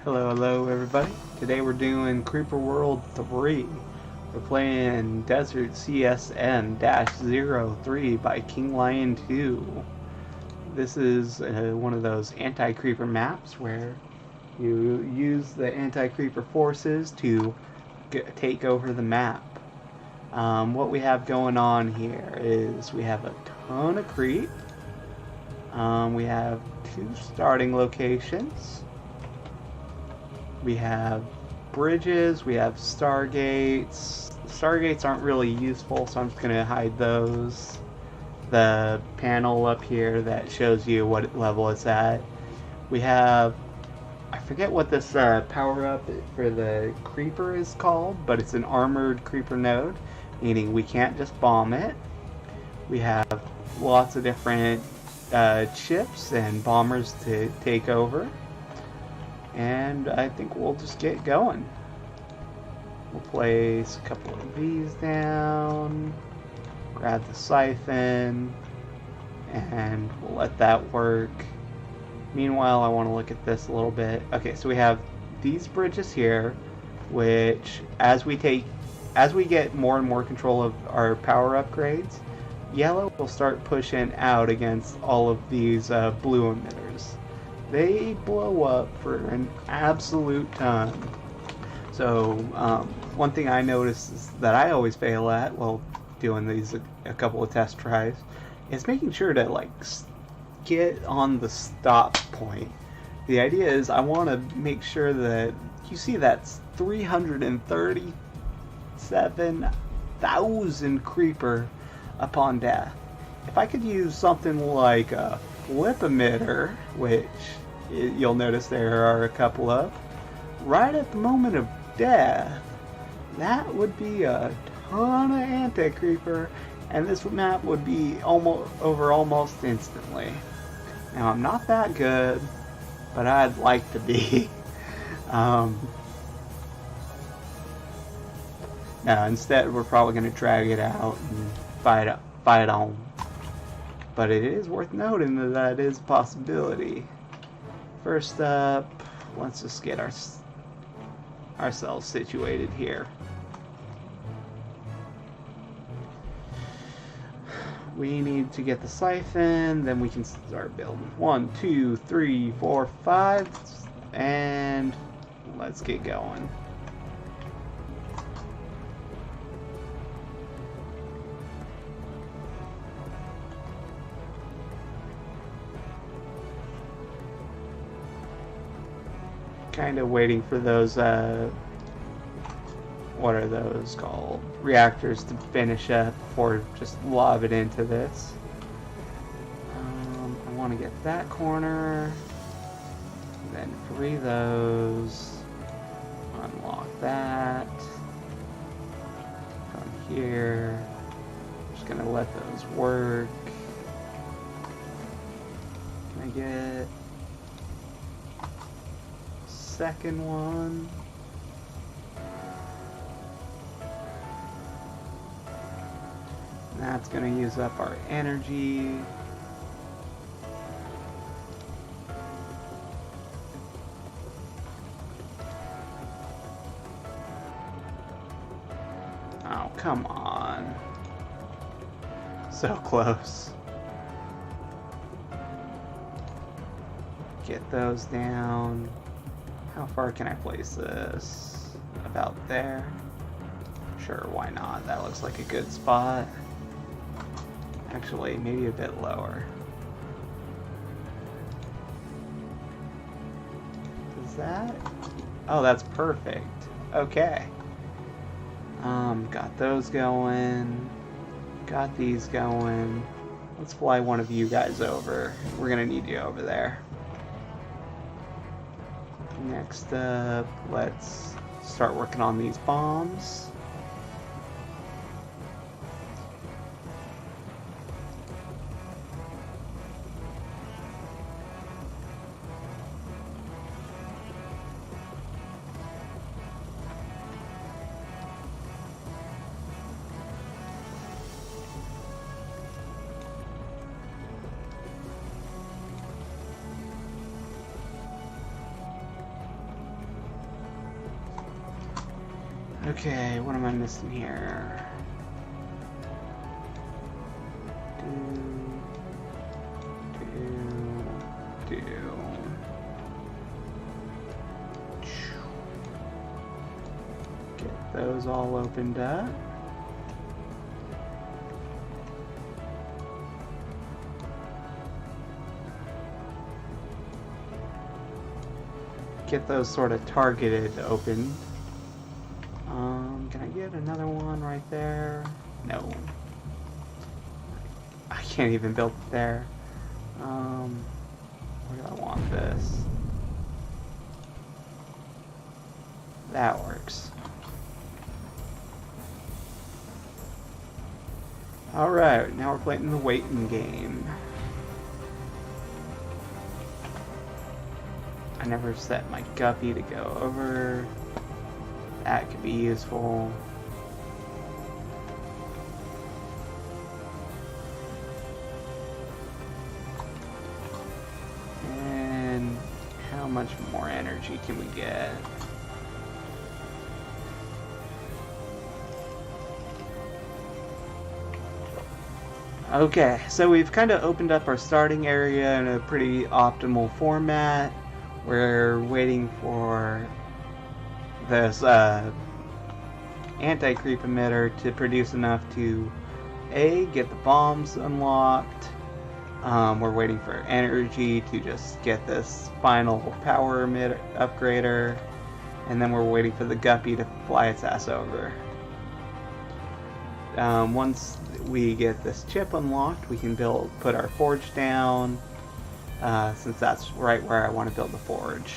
Hello everybody. Today we're doing Creeper World 3. We're playing DesertCSM-03 by King Lion 2. This is one of those anti-creeper maps where you use the anti-creeper forces to take over the map. What we have going on here is we have a ton of creep. We have 2 starting locations. We have bridges, we have stargates. Stargates aren't really useful, so I'm just going to hide those. The panel up here that shows you what level it's at. We have, I forget what this power-up for the creeper is called, but it's an armored creeper node, meaning we can't just bomb it. We have lots of different chips and bombers to take over. And I think we'll just get going. We'll place a couple of these down, grab the siphon, and we'll let that work. Meanwhile, I want to look at this a little bit. Okay, so we have these bridges here, which as we get more and more control of our power upgrades, yellow will start pushing out against all of these blue emitters. They blow up for an absolute ton. So one thing I noticed is that I always fail at while doing these a couple of test tries is making sure to like get on the stop point. The idea is I want to make sure that you see that's 337,000 creeper upon death. If I could use something like a flip emitter, which you'll notice there are a couple of, right at the moment of death, that would be a ton of anti-creeper, and this map would be almost instantly. Now, I'm not that good, but I'd like to be. Now, instead, we're probably going to drag it out and fight on. But it is worth noting that that is a possibility. First up, let's just get ourselves situated here. We need to get the siphon, then we can start building. 1, 2, 3, 4, 5, and let's get going. Kind of waiting for those, what are those called? Reactors to finish up before just lob it into this. I want to get that corner, then free those, unlock that, come here, just going to let those work. Can I get second one? That's going to use up our energy. Oh, come on. So close. Get those down. How far can I place this? About there. Sure, why not? That looks like a good spot. Actually, maybe a bit lower. Is that? Oh, that's perfect. Okay. Got those going. Got these going. Let's fly one of you guys over. We're gonna need you over there. Next up, let's start working on these bombs. Okay, what am I missing here? Get those all opened up. Get those sort of targeted open. Can I get another one right there? No. I can't even build it there. Where do I want this? That works. Alright, now we're playing the waiting game. I never set my guppy to go over. That could be useful. And how much more energy can we get? Okay, so we've kind of opened up our starting area in a pretty optimal format. We're waiting for this anti-creep emitter to produce enough to get the bombs unlocked. We're waiting for energy to just get this final power emitter upgrader, and then we're waiting for the guppy to fly its ass over. Once we get this chip unlocked, we can put our forge down, since that's right where I want to build the forge.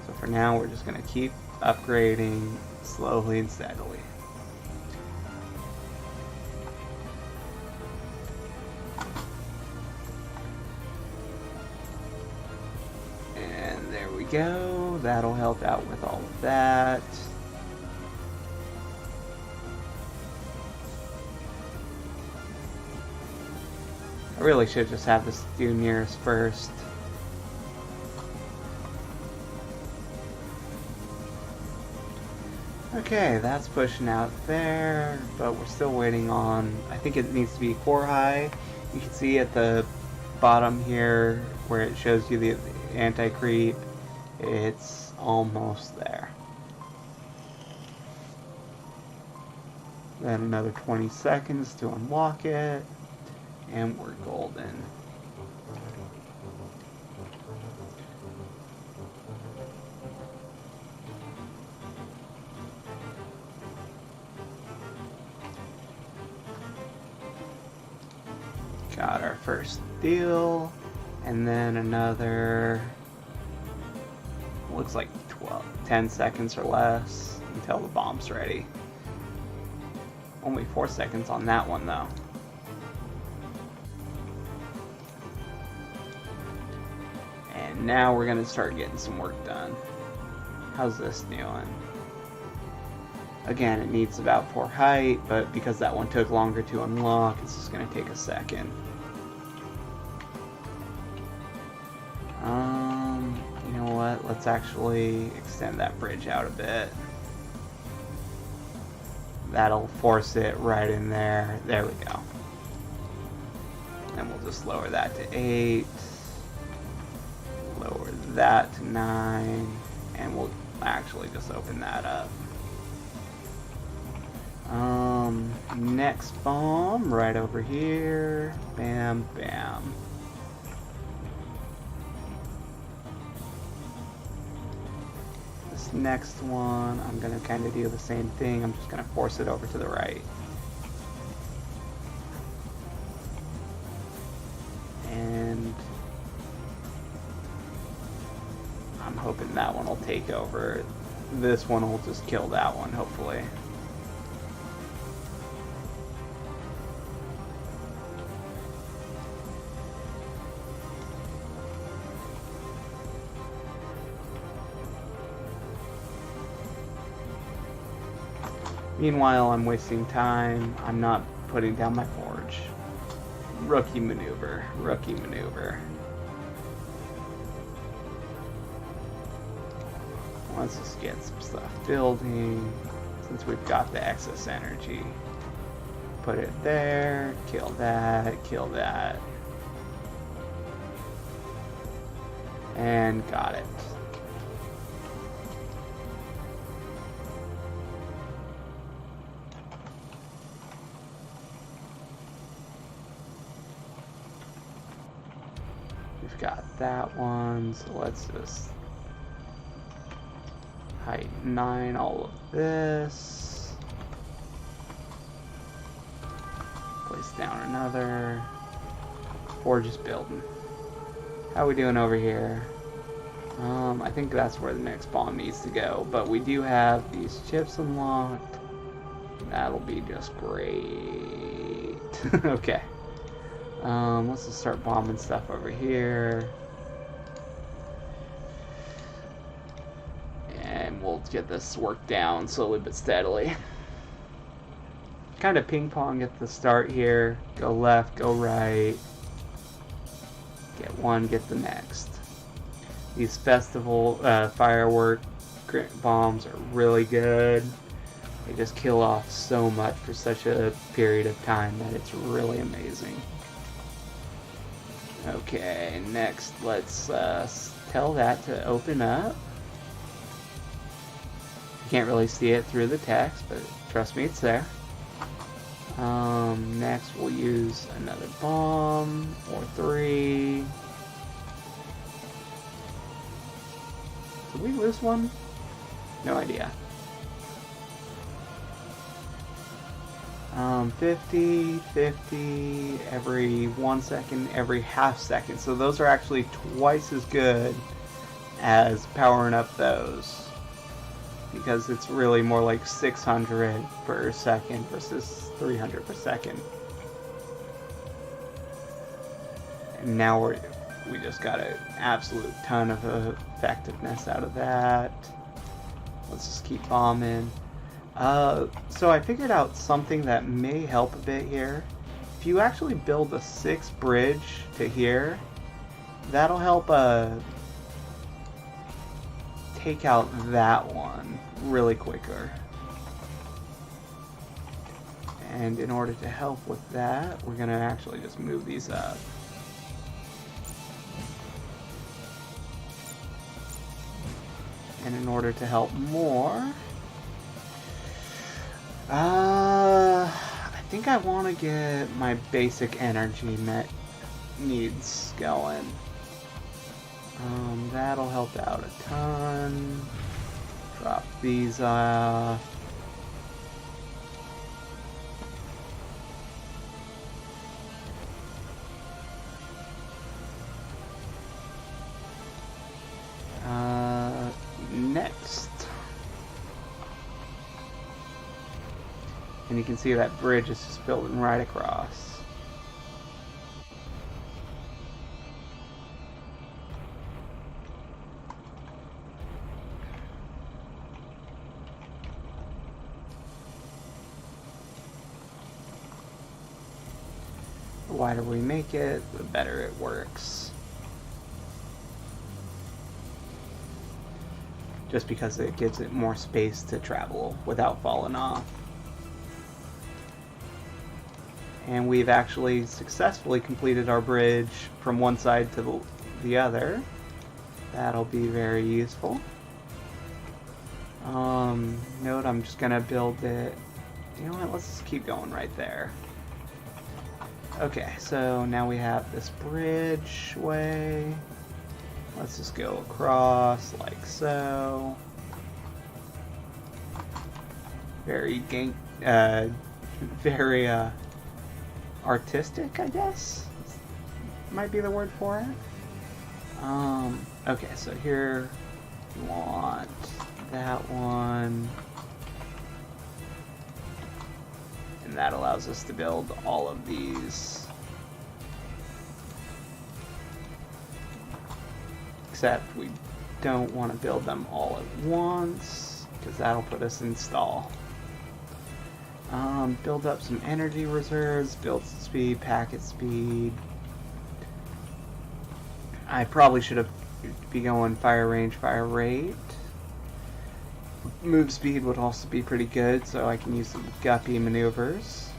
So for now, we're just going to keep upgrading slowly and steadily. And there we go. That'll help out with all of that. I really should just have this do nearest first. Okay, that's pushing out there, but we're still waiting on, I think it needs to be 4 high. You can see at the bottom here where it shows you the anti-creep, it's almost there. Then another 20 seconds to unlock it, and we're golden. Got our first deal, and then another, looks like 10 seconds or less until the bomb's ready. Only 4 seconds on that one though. And now we're gonna start getting some work done. How's this doing? Again, it needs about 4 height, but because that one took longer to unlock, it's just gonna take a second. You know what? Let's actually extend that bridge out a bit. That'll force it right in there. There we go. And we'll just lower that to 8. Lower that to 9. And we'll actually just open that up. Next bomb right over here. Bam, bam. This next one, I'm gonna kind of do the same thing. I'm just gonna force it over to the right. And I'm hoping that one will take over. This one will just kill that one, hopefully. Meanwhile, I'm wasting time. I'm not putting down my forge. Rookie maneuver. Rookie maneuver. Let's just get some stuff building. since we've got the excess energy. Put it there, kill that, and got it. We've got that one, so let's just height 9 all of this. Place down another. Or just building. How are we doing over here? I think that's where the next bomb needs to go, but we do have these chips unlocked. That'll be just great. Okay. Let's just start bombing stuff over here. And we'll get this work down slowly but steadily. Kind of ping pong at the start here. Go left, go right. Get one, get the next. These festival firework bombs are really good. They just kill off so much for such a period of time that it's really amazing. Okay, next let's tell that to open up. You can't really see it through the text, but trust me, it's there. Next we'll use another bomb, or 3. Did we lose one? No idea. 50, 50, every 1 second, every half second. So those are actually twice as good as powering up those, because it's really more like 600 per second versus 300 per second. And now we just got an absolute ton of effectiveness out of that. Let's just keep bombing. So I figured out something that may help a bit here. If you actually build a 6 bridge to here, that'll help take out that one really quicker. And in order to help with that, we're gonna actually just move these up. And in order to help more, I think I want to get my basic energy needs going. That'll help out a ton. Drop these off. Next. And you can see that bridge is just building right across. The wider we make it, the better it works. Just because it gives it more space to travel without falling off. And we've actually successfully completed our bridge from one side to the other. That'll be very useful. Note, I'm just gonna build it. You know what? Let's just keep going right there. Okay, so now we have this bridge way. Let's just go across like so. Very artistic, I guess, might be the word for it. Okay, so here we want that one, and that allows us to build all of these, except we don't want to build them all at once, because that'll put us in stall. Build up some energy reserves, build speed, packet speed. I probably should have be going fire range, fire rate. Move speed would also be pretty good, so I can use some guppy maneuvers.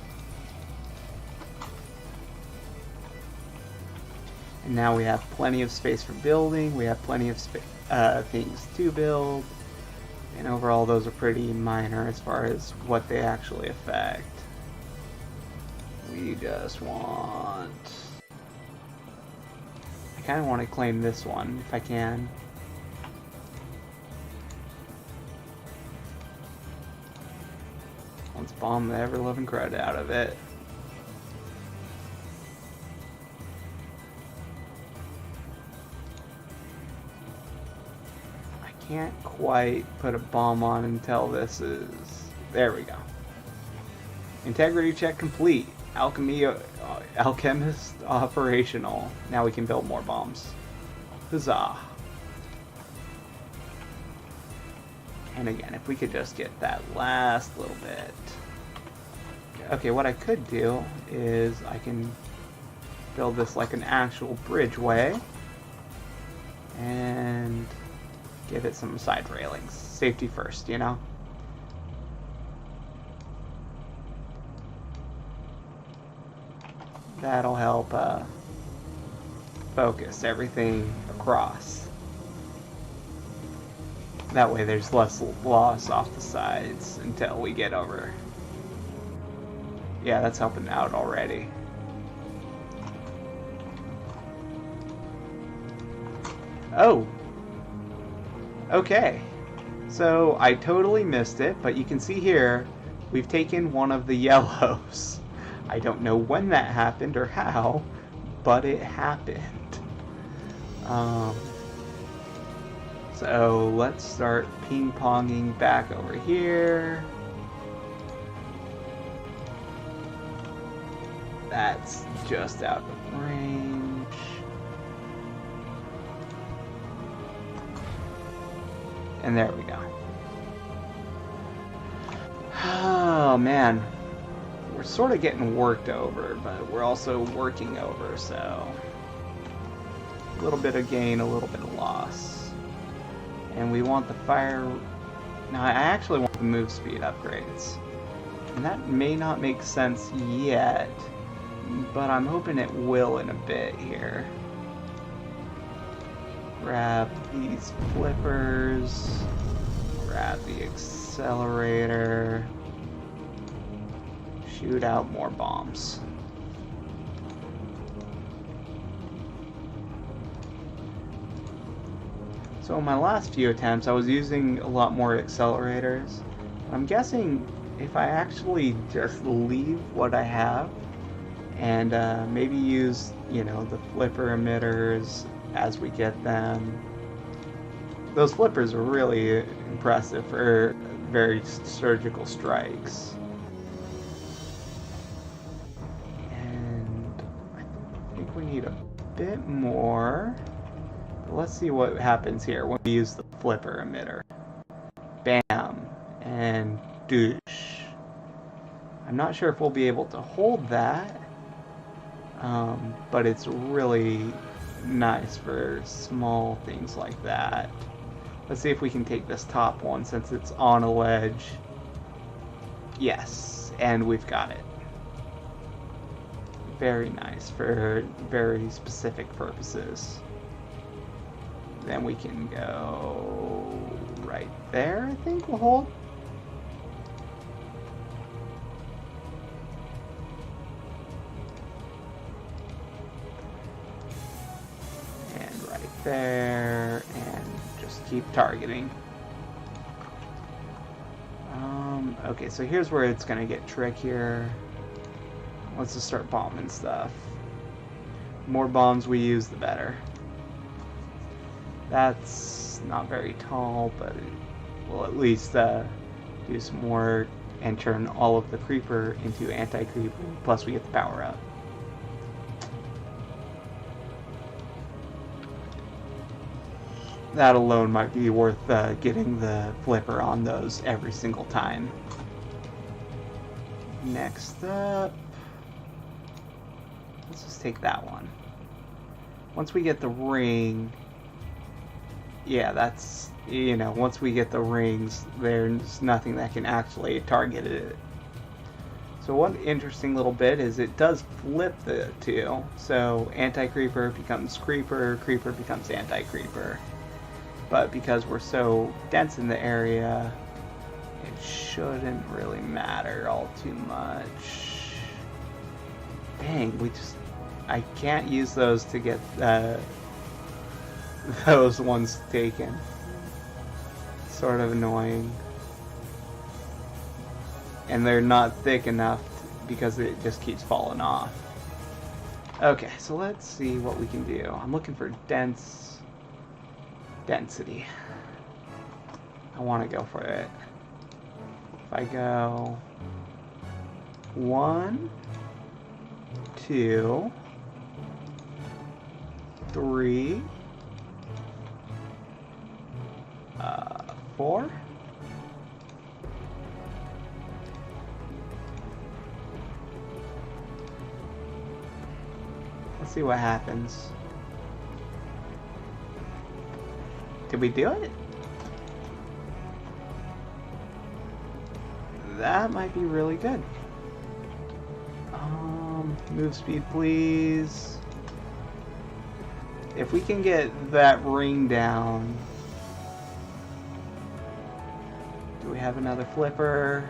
And now we have plenty of space for building, we have plenty of things to build, and overall those are pretty minor as far as what they actually affect. We just want... I kind of want to claim this one, if I can. Let's bomb the ever-loving crud out of it. Can't quite put a bomb on until this is... There we go. Integrity check complete. Alchemist operational. Now we can build more bombs. Huzzah. And again, if we could just get that last little bit. Okay, what I could do is I can build this like an actual bridgeway. And... give it some side railings. Safety first, you know? That'll help focus everything across. That way there's less loss off the sides until we get over. Yeah, that's helping out already. Oh! Okay, so I totally missed it, but you can see here, we've taken one of the yellows. I don't know when that happened or how, but it happened. So let's start ping-ponging back over here. That's just out of range. And there we go. Oh man, we're sort of getting worked over, but we're also working over, so a little bit of gain, a little bit of loss. And we want the fire... Now I actually want the move speed upgrades. And that may not make sense yet, but I'm hoping it will in a bit here. Grab these flippers, grab the accelerator, shoot out more bombs. So in my last few attempts I was using a lot more accelerators. I'm guessing if I actually just leave what I have and maybe use, you know, the flipper emitters as we get them. Those flippers are really impressive for very surgical strikes. And I think we need a bit more. But let's see what happens here when we use the flipper emitter. Bam! And douche. I'm not sure if we'll be able to hold that, but it's really nice for small things like that. Let's see if we can take this top one since it's on a ledge. Yes, and we've got it. Very nice for very specific purposes. Then we can go right there, I think we'll hold. There, and just keep targeting. Okay, so here's where it's gonna get trickier. Let's just start bombing stuff. The more bombs we use, the better. That's not very tall, but it will at least do some work and turn all of the creeper into anti-creeper, plus we get the power up. That alone might be worth getting the flipper on those every single time. Next up, let's just take that one. Once we get the ring, yeah, that's, you know, once we get the rings, there's nothing that can actually target it. So one interesting little bit is it does flip the two. So anti-creeper becomes creeper, creeper becomes anti-creeper. But because we're so dense in the area, it shouldn't really matter all too much. Dang, I can't use those to get those ones taken. Sort of annoying. And they're not thick enough because it just keeps falling off. Okay, so let's see what we can do. I'm looking for density. I want to go for it. If I go 1, 2, 3, 4. Let's see what happens. Did we do it? That might be really good. Move speed, please. If we can get that ring down. Do we have another flipper?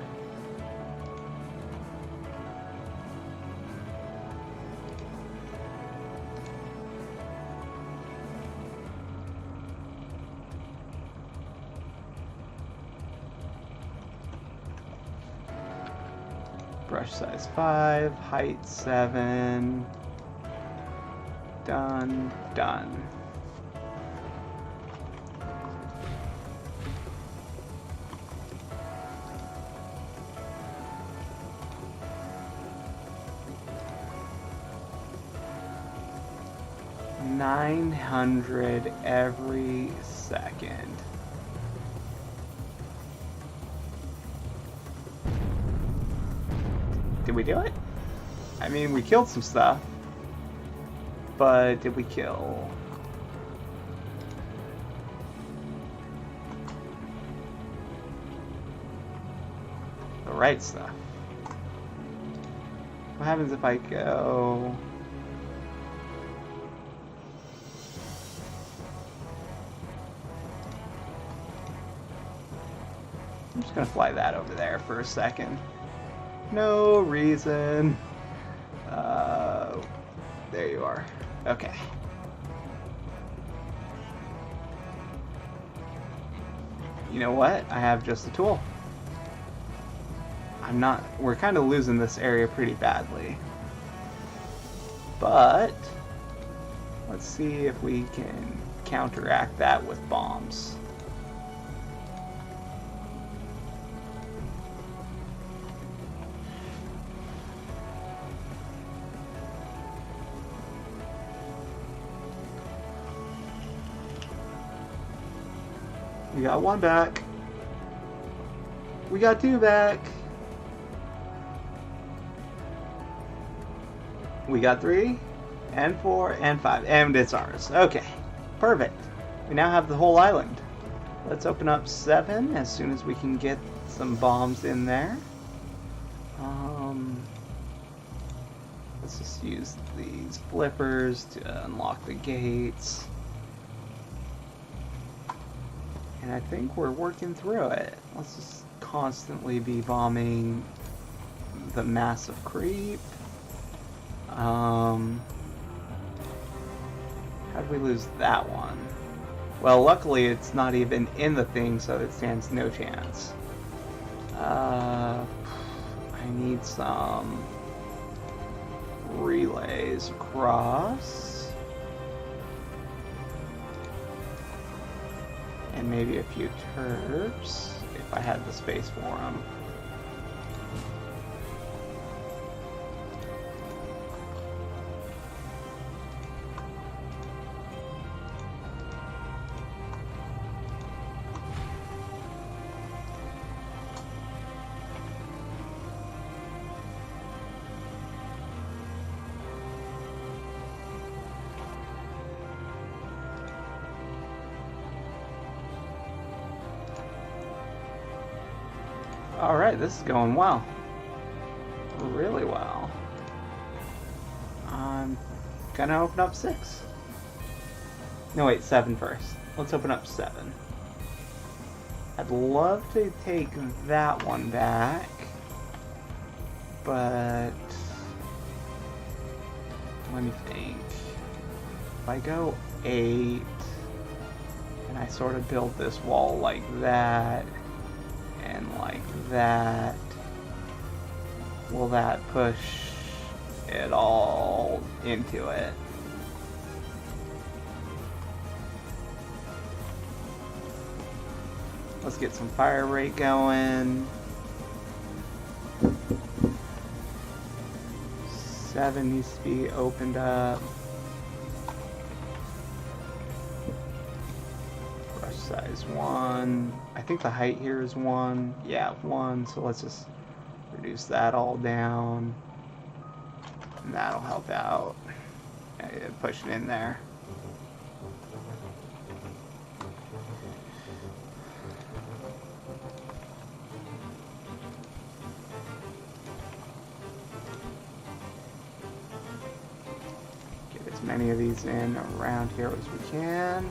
Brush size 5, height 7. Done, done. $900 every second. Did we do it? I mean, we killed some stuff. But did we kill? The right stuff? What happens if I go? I'm just gonna fly that over there for a second. No reason. There you are. Okay. You know what? I have just the tool. We're kind of losing this area pretty badly. But let's see if we can counteract that with bombs. We got 1 back. We got 2 back. We got 3, and 4, and 5, and it's ours. Okay, perfect. We now have the whole island. Let's open up 7 as soon as we can get some bombs in there. Let's just use these flippers to unlock the gates. And I think we're working through it. Let's just constantly be bombing the massive creep. How did we lose that one? Well, luckily it's not even in the thing, so it stands no chance. I need some relays across. And maybe a few turps, if I had the space for them. Alright, this is going well. Really well. I'm gonna open up 6. No, wait, 7 first. Let's open up 7. I'd love to take that one back, but let me think. If I go 8, and I sort of build this wall like that, and like that, will that push it all into it? Let's get some fire rate going. 7 needs to be opened up. Brush size 1. I think the height here is 1. Yeah, 1. So let's just reduce that all down. And that'll help out. Push it in there. As many of these in around here as we can.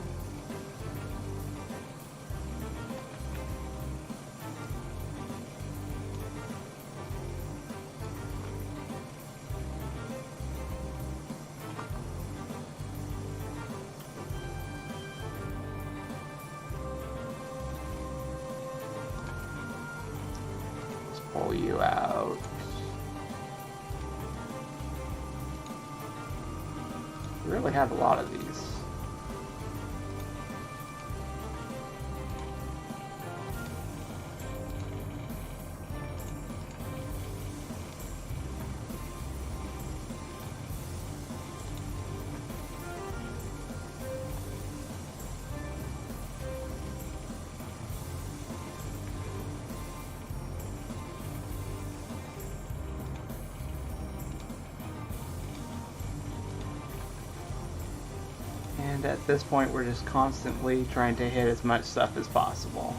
Let's pull you out. We really have a lot of these. And at this point, we're just constantly trying to hit as much stuff as possible.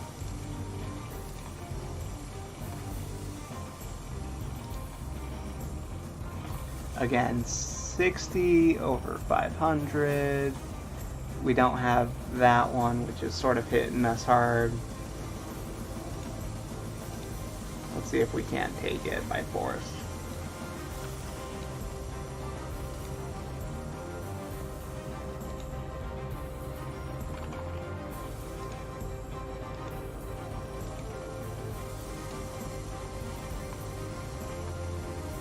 Again, 60 over 500. We don't have that one, which is sort of hitting us hard. Let's see if we can't take it by force.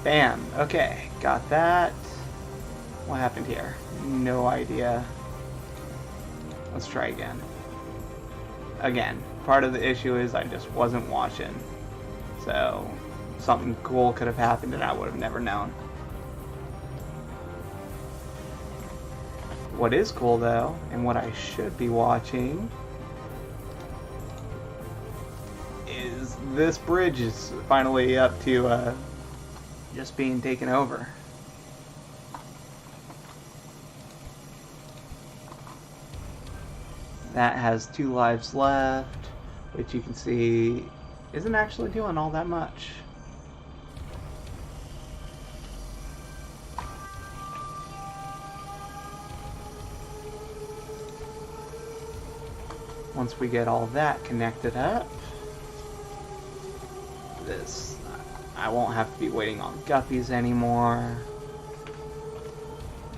Bam. Okay, got that. What happened here? No idea. Let's try again. Again, part of the issue is I just wasn't watching. So, something cool could have happened and I would have never known. What is cool though, and what I should be watching, is this bridge is finally up to just being taken over. That has 2 lives left, which you can see isn't actually doing all that much. Once we get all that connected up, I won't have to be waiting on guppies anymore.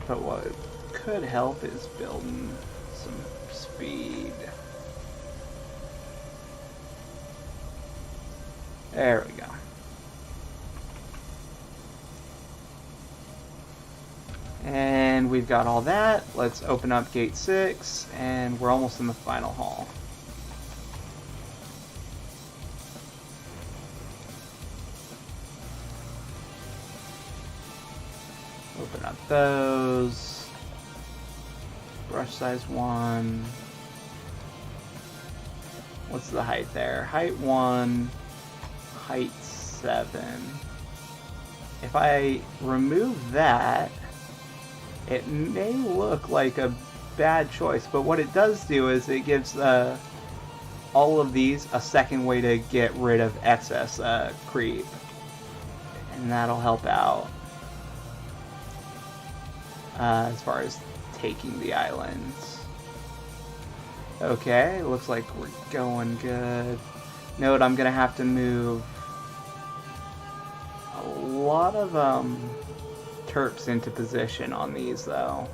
But what could help is building some speed. There we go. And we've got all that. Let's open up gate 6, and we're almost in the final hall. Open up those. Brush size 1. What's the height there? Height 1, height 7. If I remove that, it may look like a bad choice, but what it does do is it gives all all of these a second way to get rid of excess creep. And that'll help out as far as taking the islands. Okay, looks like we're going good. Note I'm gonna have to move a lot of terps into position on these though.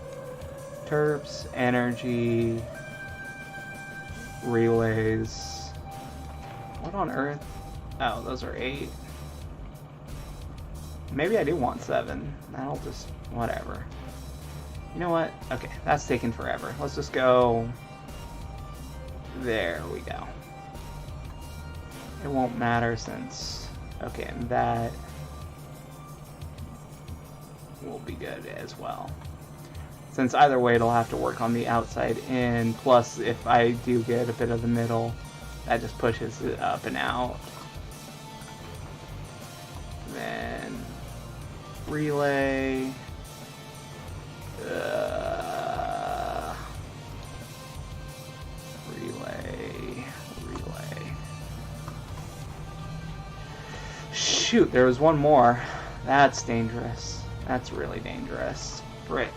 Terps, energy, relays. What on earth? Oh, those are 8. Maybe I do want 7. That'll just, whatever. You know what? Okay, that's taking forever. Let's just go. There we go. It won't matter since, okay, and that will be good as well. Since either way it'll have to work on the outside in, plus if I do get a bit of the middle, that just pushes it up and out. Then relay. Relay. Shoot, there was one more. That's dangerous. That's really dangerous. Frick.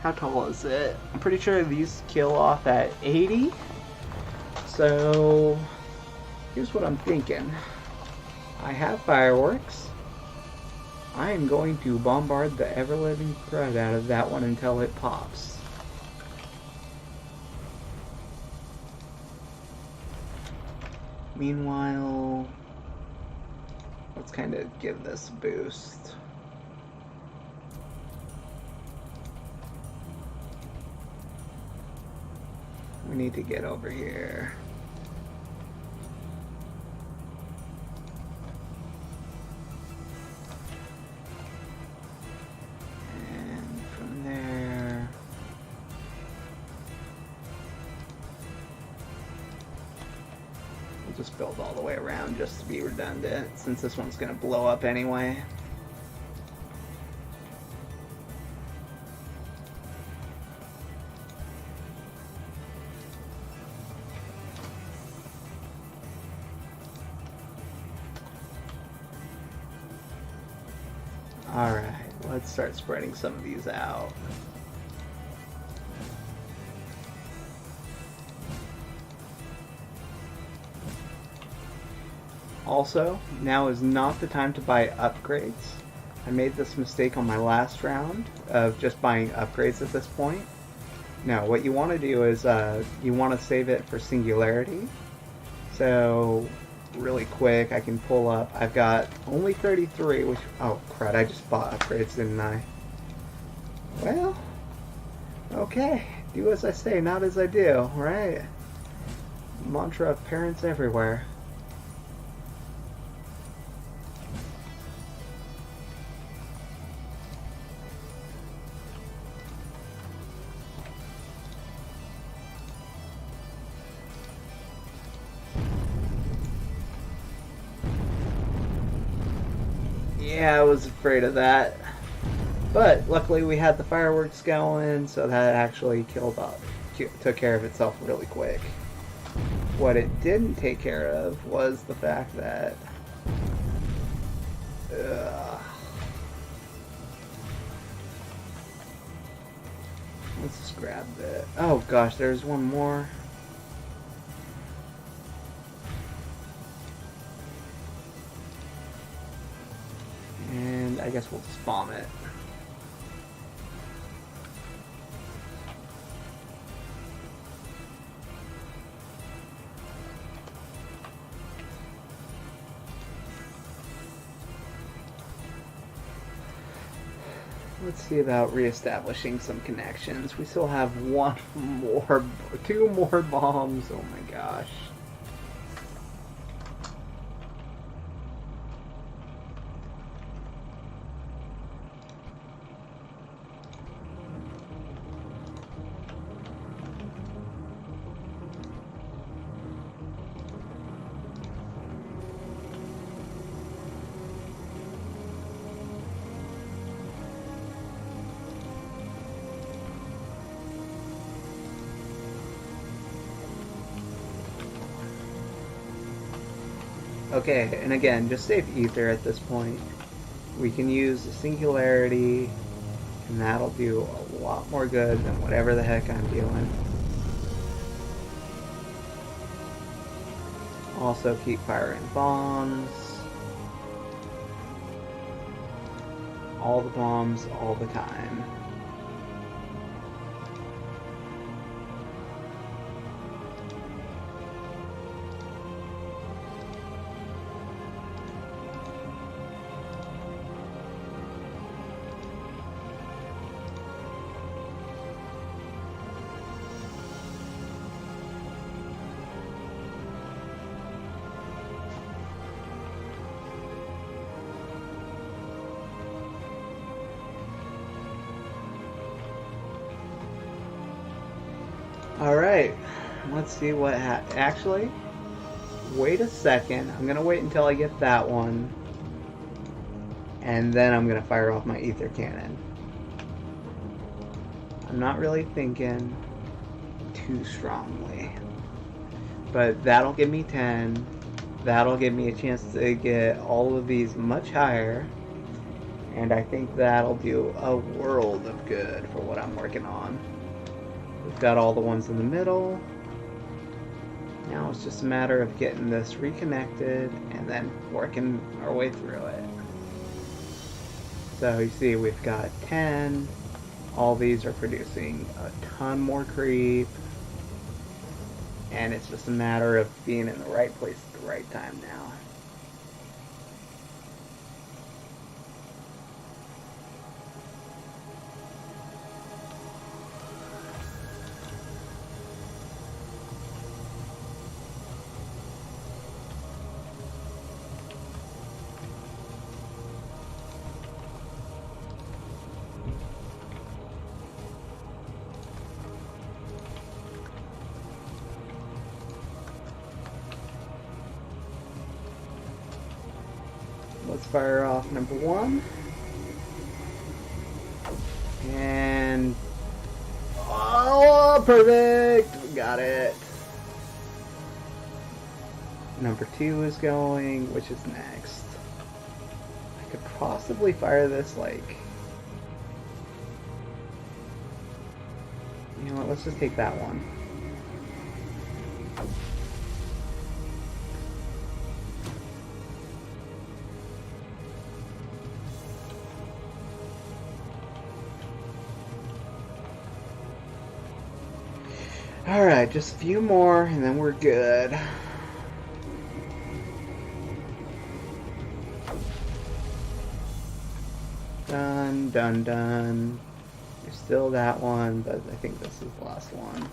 How tall is it? I'm pretty sure these kill off at 80. So, here's what I'm thinking. I have fireworks. I am going to bombard the ever-living crud out of that one until it pops. Meanwhile, let's kind of give this a boost. We need to get over here. And from there, we'll just build all the way around just to be redundant, since this one's going to blow up anyway. Alright, let's start spreading some of these out. Also, now is not the time to buy upgrades. I made this mistake on my last round of just buying upgrades at this point. No, what you want to do is you want to save it for Singularity. So, really quick, I can pull up. I've got only 33, which, oh crud, I just bought upgrades, didn't I? Well, okay, do as I say, not as I do, right? Mantra of parents everywhere. Yeah, I was afraid of that. But luckily we had the fireworks going, so that actually took care of itself really quick. What it didn't take care of was the fact that... let's just grab that. Oh gosh, there's one more. And I guess we'll just bomb it. Let's see about reestablishing some connections. We still have two more bombs. Oh my gosh. Okay, and again, just save ether at this point. We can use the singularity, and that'll do a lot more good than whatever the heck I'm doing. Also keep firing bombs. All the bombs, all the time. Alright, let's see what actually, wait a second. I'm going to wait until I get that one. And then I'm going to fire off my ether cannon. I'm not really thinking too strongly. But that'll give me 10. That'll give me a chance to get all of these much higher. And I think that'll do a world of good for what I'm working on. We've got all the ones in the middle. Now it's just a matter of getting this reconnected and then working our way through it. So you see we've got 10. All these are producing a ton more creep. And it's just a matter of being in the right place at the right time now. Let's fire off number 1. And... oh, perfect! We got it. Number 2 is going, which is next. I could possibly fire this, like... you know what, let's just take that one. Alright, just a few more and then we're good. Done, done, done. There's still that one, but I think this is the last one.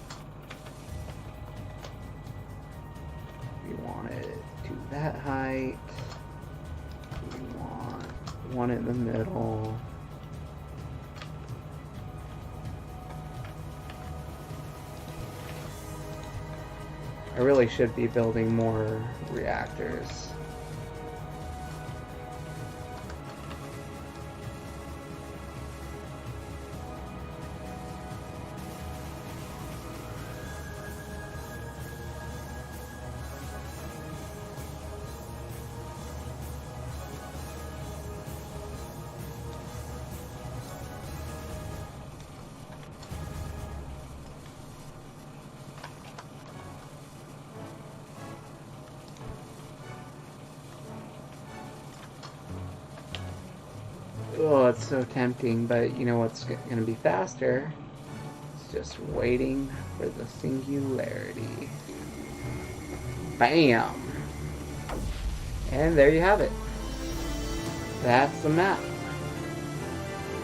We want it to that height. We want one in the middle. I really should be building more reactors. Oh, it's so tempting, but you know what's going to be faster? It's just waiting for the singularity. Bam! And there you have it. That's the map.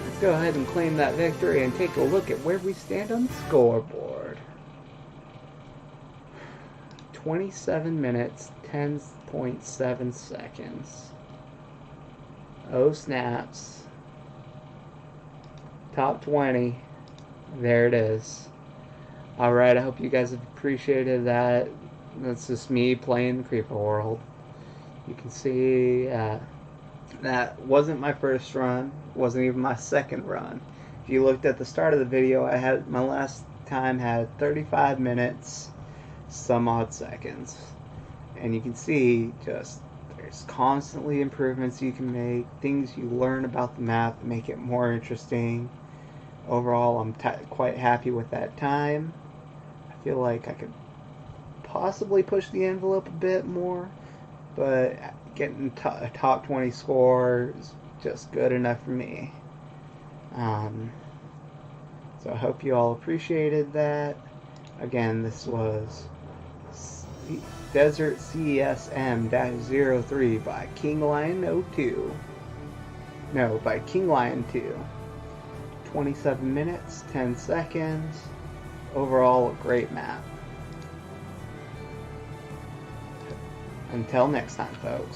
Let's go ahead and claim that victory and take a look at where we stand on the scoreboard. 27 minutes, 10.7 seconds. Oh snaps. Top 20. There it is. Alright, I hope you guys have appreciated that. That's just me playing the Creeper World. You can see that wasn't my first run. Wasn't even my second run. If you looked at the start of the video, I had my last time had 35 minutes, some odd seconds. And you can see just There's constantly improvements you can make, things you learn about the map that make it more interesting. Overall, I'm quite happy with that time. I feel like I could possibly push the envelope a bit more, but getting a top 20 score is just good enough for me. So I hope you all appreciated that. Again, this was DesertCSM-03 by King Lion 02. No, by King Lion 2. 27 minutes, 10 seconds. Overall, a great map. Until next time, folks.